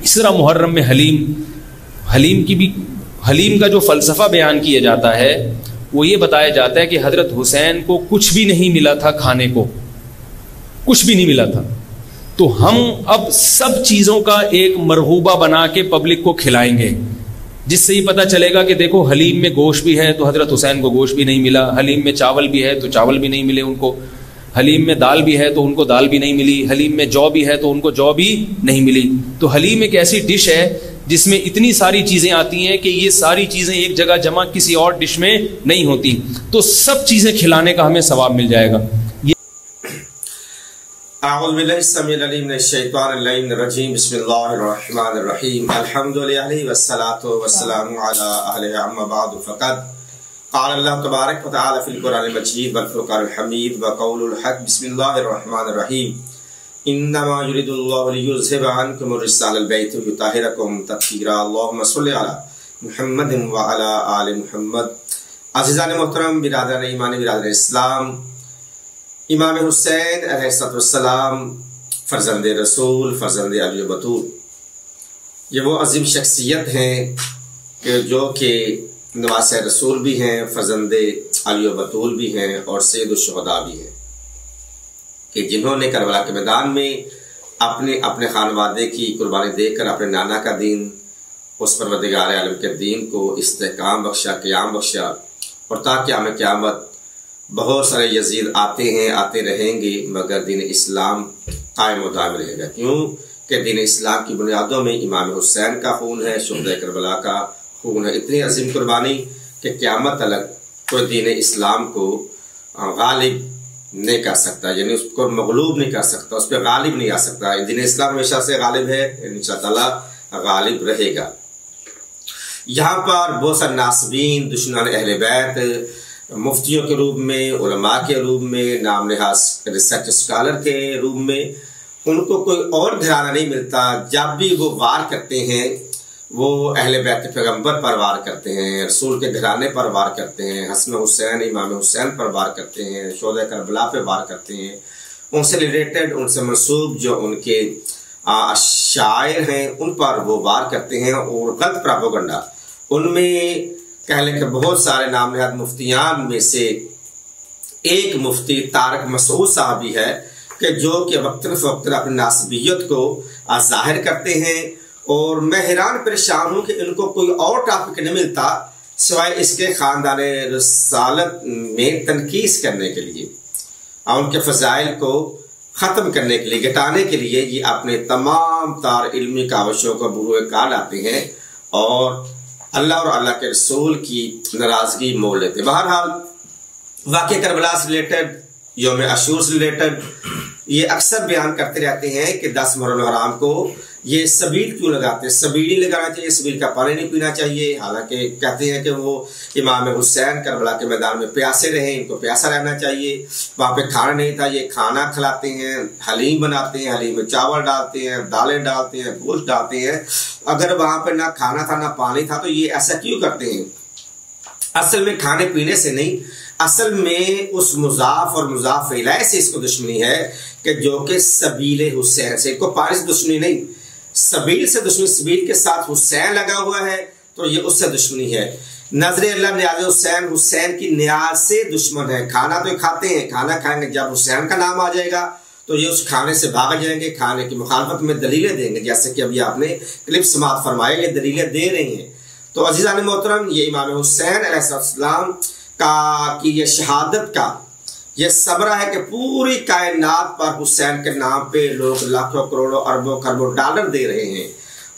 इस तरह मुहर्रम में हलीम का जो फ़लसफ़ा बयान किया जाता है वो ये बताया जाता है कि हज़रत हुसैन को कुछ भी नहीं मिला था, खाने को कुछ भी नहीं मिला था, तो हम अब सब चीज़ों का एक मरहूबा बना के पब्लिक को खिलाएंगे, जिससे ये पता चलेगा कि देखो हलीम में गोश्त भी है तो हज़रत हुसैन को गोश्त भी नहीं मिला, हलीम में चावल भी है तो चावल भी नहीं मिले उनको, हलीम में दाल भी है तो उनको दाल भी नहीं मिली, हलीम में जौ भी है तो उनको जौ भी नहीं मिली। तो हलीम एक ऐसी डिश है जिसमें इतनी सारी चीज़ें आती हैं कि ये सारी चीज़ें एक जगह जमा किसी और डिश में नहीं होती, तो सब चीज़ें खिलाने का हमें सवाब मिल जाएगा। क़ाल तबारक व तआला फ़िल क़ुरानिल मजीद वल फ़ुरक़ानिल हमीद व क़ौलुल हक़ बिस्मिल्लाहिर्रहमानिर्रहीम इन्नमा युरिदुल्लाहु लियुज़हिबा अन्कुम रिज्सालल बैति व युताहिरकुम तत्हीरा। अल्लाहुम्मा सल्लि अला मुहम्मदिन व अला आलि मुहम्मद। अज़ीज़ान मोहतरम, बिरादरान ईमान, बिरादरान इस्लाम, इमाम हुसैन अलैहिस्सलाम फ़र्ज़ंद रसूल, फ़र्ज़ंद अली बतूल, ये वो अज़ीम शख्सियत हैं कि जो कि नवासे रसूल भी हैं, फ़र्ज़ंद अली बतूल भी हैं और सैयदुश शुहदा भी हैं, कि जिन्होंने करबला के मैदान में अपने अपने खानवादे की कुर्बानी देकर अपने नाना का दीन, उस परवरदिगार आलम के दीन को इस्तेहकाम बख्शा, क़याम बख्शा, और ताक़याम क़यामत बहुत सारे यजीद आते हैं, आते रहेंगे, मगर दीन इस्लाम कायम व दायम रहेगा। क्यों कि दीन इस्लाम की बुनियादों में इमाम हुसैन का खून है, शुहदा करबला का खून है। इतनी अजीम कुर्बानी कि क़यामत तक कोई दीन इस्लाम को गालिब नहीं कर सकता, यानी उसको मगलूब नहीं कर सकता, उस पर गालिब नहीं आ सकता। दीन इस्लाम हमेशा से गालिब है, इंशाअल्लाह गालिब रहेगा। यहाँ पर बहुत सारे नासबीन, दुश्मनान अहले बैत, मुफ्तियों के रूप में, उलमा के रूप में, नाम नहाज रिसर्च स्कॉलर के रूप में, उनको कोई और घराना नहीं मिलता। जब भी वो वार करते हैं वो अहले बैत पैगंबर पर वार करते हैं, रसूल के घराने पर वार करते हैं, हसन हुसैन, इमाम हुसैन पर वार करते हैं, शुहदा करबला पे वार करते हैं, उनसे रिलेटेड, उनसे मंसूब जो उनके शायर हैं उन पर वो वार करते हैं। और गलत प्रोपेगेंडा उनमें कह लें कि बहुत सारे नाम नहाद मुफ्तियान में से एक मुफ्ती तारक मसूद साहब भी है कि जो कि वक्तन फ़वक्तन अपनी नासबियत को जाहिर करते हैं। और मैं हैरान परेशान हूँ कि इनको कोई और टॉपिक नहीं मिलता सिवाय इसके ख़ानदान रसालत में तनकीस करने के लिए और उनके फ़ज़ाइल को ख़त्म करने के लिए, घटाने के लिए ये अपने तमाम तार इल्मी काविशों को बुरुए कार लाते हैं और अल्लाह और अल्लाह के रसूल की नाराज़गी मोल लेते। बहरहाल वाक़या करबला से रिलेटेड, यौम अशूर से रिलेटेड ये अक्सर बयान करते रहते हैं कि 10 मुहर्रम हराम को ये सबील क्यों लगाते हैं। सबील ही लगाना चाहिए, सबील का पानी नहीं पीना चाहिए। हालांकि कहते हैं कि वो इमाम हुसैन करबला के मैदान में प्यासे रहे, इनको प्यासा रहना चाहिए, वहाँ पे खाना नहीं था, ये खाना खिलाते हैं, हलीम बनाते हैं, हलीम में चावल डालते हैं, दालें डालते हैं, गोश्त डालते हैं। अगर वहाँ पे ना खाना था ना पानी था तो ये ऐसा क्यों करते हैं? असल में खाने पीने से नहीं, असल में उस मुजाफ और मुजाफ इलैह से इसको दुश्मनी है कि जो कि सबील हुसैन से, इनको पानी से दुश्मनी नहीं, सबील से दुश्मनी, सबील के साथ हुसैन लगा हुआ है तो ये उससे दुश्मनी है। नजर अल्लाह न्याज हुसैन, हुसैन की न्याज से दुश्मन है। खाना तो खाते हैं, खाना खाएंगे, जब हुसैन का नाम आ जाएगा तो ये उस खाने से भाग जाएंगे, खाने की मुखालफत में दलीलें देंगे, जैसे कि अभी आपने क्लिप समाप्त फरमाया, ये दलीलें दे रही हैं। तो अजीज़ान मोहतरम, ये इमाम हुसैन अलैहिस्सलाम का की ये शहादत का ये सबरा है कि पूरी कायनात पर हुसैन के नाम पे लोग लाखों करोड़ों अरबों खरबों डॉलर दे रहे हैं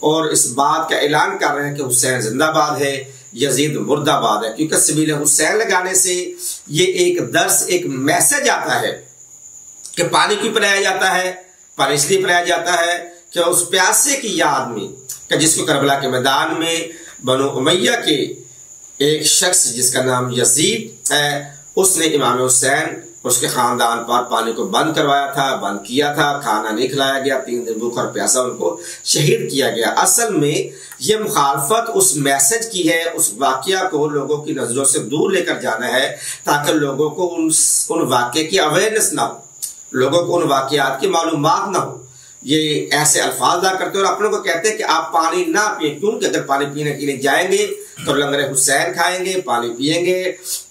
और इस बात का ऐलान कर रहे हैं कि हुसैन जिंदाबाद है, यजीद मुर्दाबाद है। क्योंकि सबील हुसैन लगाने से ये एक दर्स, एक मैसेज आता है कि पानी क्यों पिलाया जाता है। पानी इसलिए पिलाया जाता है कि उस प्यासे की याद में कि जिसको करबला के मैदान में बनो उमैया के एक शख्स जिसका नाम यजीद है, उसने इमाम हुसैन, उसके खानदान पर पानी को बंद करवाया था, बंद किया था, खाना नहीं खिलाया गया, 3 दिन भूख और प्यासा उनको शहीद किया गया। असल में ये मुखालफत उस मैसेज की है, उस वाकया को लोगों की नजरों से दूर लेकर जाना है ताकि लोगों को उन वाकये की अवेयरनेस ना हो, लोगों को उन वाकयात की मालूमात ना हो। ये ऐसे अल्फाज अदा करते हैं और अपनों को कहते हैं कि आप पानी ना पिए, क्योंकि अगर पानी पीने के लिए जाएंगे तो लंगर हुसैन खाएंगे, पानी पिएंगे।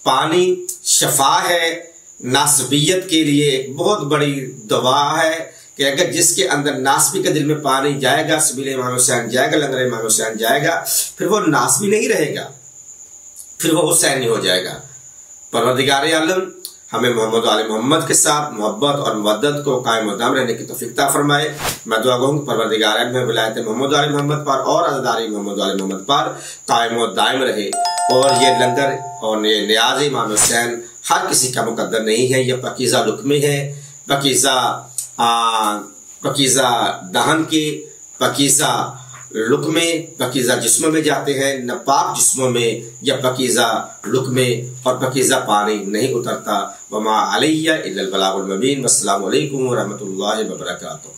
पानी शफा है, नासबियत के लिए एक बहुत बड़ी दवा है कि अगर जिसके अंदर नासबी के दिल में पानी जाएगा, सबील इमाम हुसैन जाएगा, लंगर इमाम हुसैन जाएगा, फिर वो नासबी नहीं रहेगा, फिर वो हुसैन नहीं हो जाएगा। परवरदिगार आलम हमें मोहम्मद आले मोहम्मद के साथ मोहब्बत और मवद्दत को कायम और दाम रहने की तौफीक अता फरमाए। मैं दुआ कहूँ परवरदिगार आलम में विलायत मोहम्मद आले मोहम्मद पर और अज़दारी मोहम्मद आले मोहम्मद पर कायम और दायम रहे। और ये लंगर और ये नियाज़ इमाम हुसैन हर किसी का मुकद्दर नहीं है, यह पकीज़ा लुक्मे है, पकीज़ा दहन के, पकीज़ा लुक्मे पकीज़ा जिस्मों में जाते हैं, नापाक जिस्मों में या पकीज़ा लुक्मे और पकीज़ा पानी नहीं उतरता। वमा अलैया इल्लल बलागुल मुबीन। वस्सलामु अलैकुम व रहमतुल्लाहि व बरकातुहू।